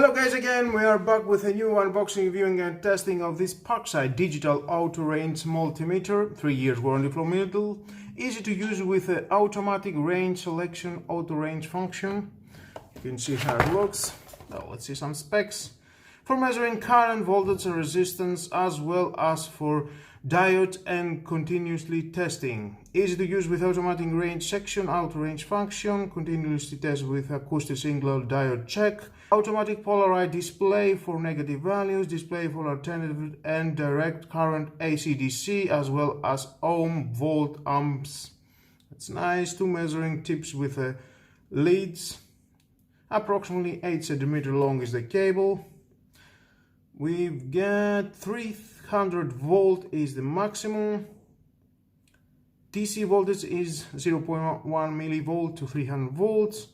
Hello guys, again we are back with a new unboxing, viewing and testing of this Parkside digital auto range multimeter, 3 years warranty flow middle, easy to use with an automatic range selection auto range function. You can see how it looks. Now let's see some specs. For measuring current, voltage and resistance, as well as for diode and continuously testing. Easy to use with automatic range section, auto range function, continuously test with acoustic signal diode check, automatic polarized display for negative values, display for alternative and direct current AC/DC, as well as ohm, volt, amps. That's nice. 2 measuring tips with leads. Approximately 8 cm long is the cable. We've got 300 volt is the maximum. DC voltage is 0.1 millivolt to 300 volts,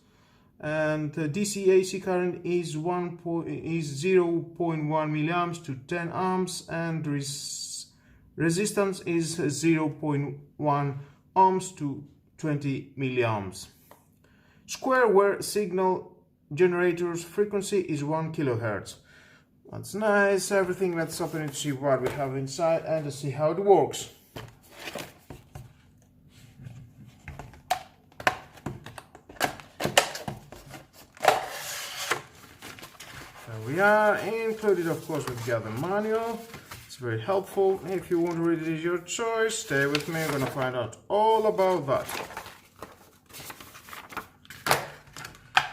and DC AC current is 0.1 milliamps to 10 amps, and resistance is 0.1 ohms to 20 milliamps. Square wave signal generator's frequency is 1 kilohertz. That's nice. Everything. Let's open it to see what we have inside and to see how it works. There we are. Included, of course, we've got the manual. It's very helpful. If you want to read it, is your choice. Stay with me. I'm gonna find out all about that.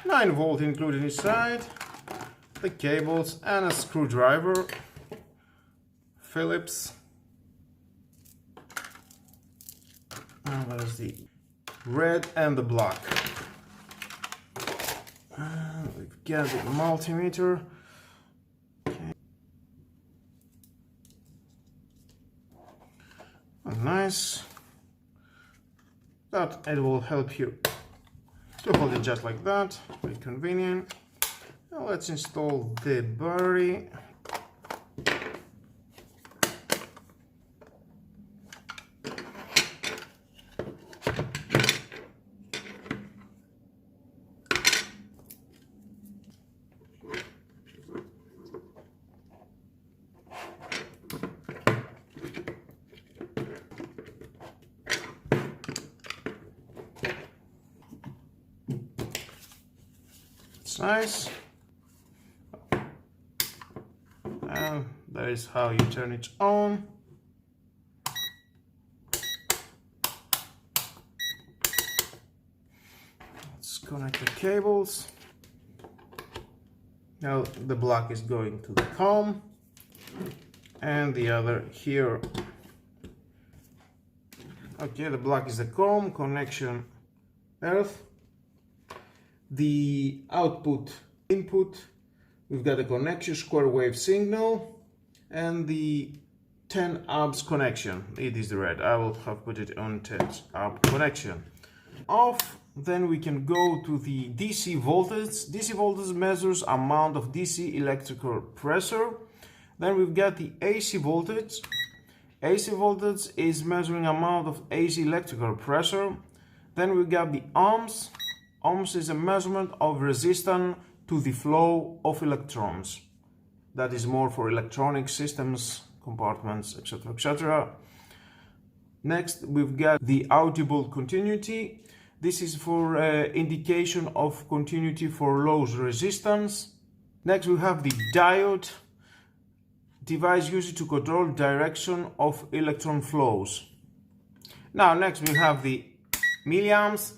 9 volt included inside. The cables and a screwdriver, Phillips, and there's the red and the black. We've got the multimeter. Okay. Nice. That it will help you to hold it just like that. Very convenient. Now let's install the battery. It's nice. And that is how you turn it on. Let's connect the cables. Now the black is going to the comb and the other here. Okay, the black is the comb, connection earth. The output input, we've got a connection, square wave signal, and the 10 amps connection. It is the red. I will have put it on 10 amp connection. Off, then we can go to the DC voltage. DC voltage measures amount of DC electrical pressure. Then we've got the AC voltage. AC voltage is measuring amount of AC electrical pressure. Then we've got the ohms. Ohms is a measurement of resistance to the flow of electrons. That is more for electronic systems, compartments, etc., etc. Next, we've got the audible continuity. This is for indication of continuity for low resistance. Next, we have the diode, device used to control direction of electron flows. Now, next we have the milliamps.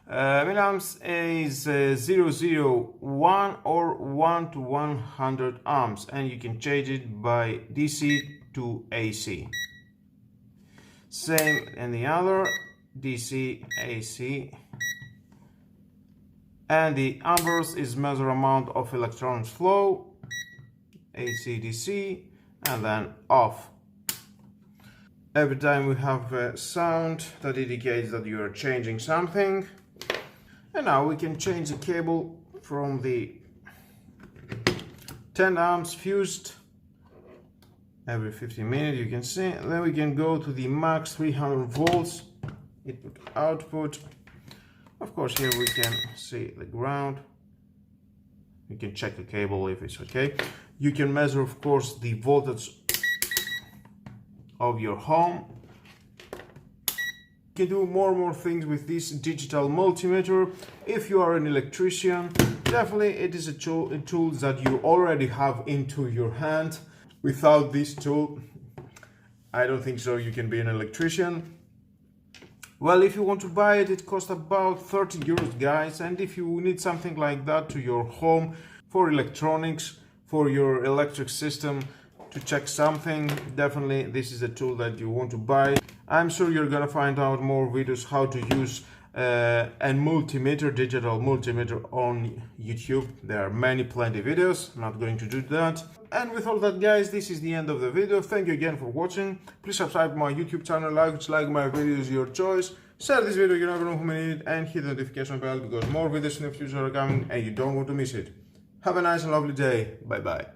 Milliamps is 001 or 1 to 100 amps, and you can change it by DC to AC. Same in the other, DC, AC. And the amperes is measure amount of electrons flow, AC, DC, and then off. Every time we have a sound that indicates that you are changing something. And now we can change the cable from the 10 amps fused every 15 minutes, you can see. Then we can go to the max 300 volts input output. Of course, here we can see the ground. You can check the cable if it's okay. You can measure, of course, the voltage of your home. You can do more things with this digital multimeter. If you are an electrician, definitely it is a tool that you already have into your hand. Without this tool, I don't think so you can be an electrician. Well, if you want to buy it, it costs about 30 euros, guys. And if you need something like that to your home for electronics, for your electric system, to check something, definitely this is a tool that you want to buy. I'm sure you're gonna find out more videos how to use a multimeter, digital multimeter on YouTube. There are plenty videos. I'm not going to do that. And with all that, guys, this is the end of the video. Thank you again for watching. Please subscribe to my YouTube channel, like my videos, your choice. Share this video, you never know who may need it, and hit the notification bell because more videos in the future are coming and you don't want to miss it. Have a nice and lovely day. Bye bye.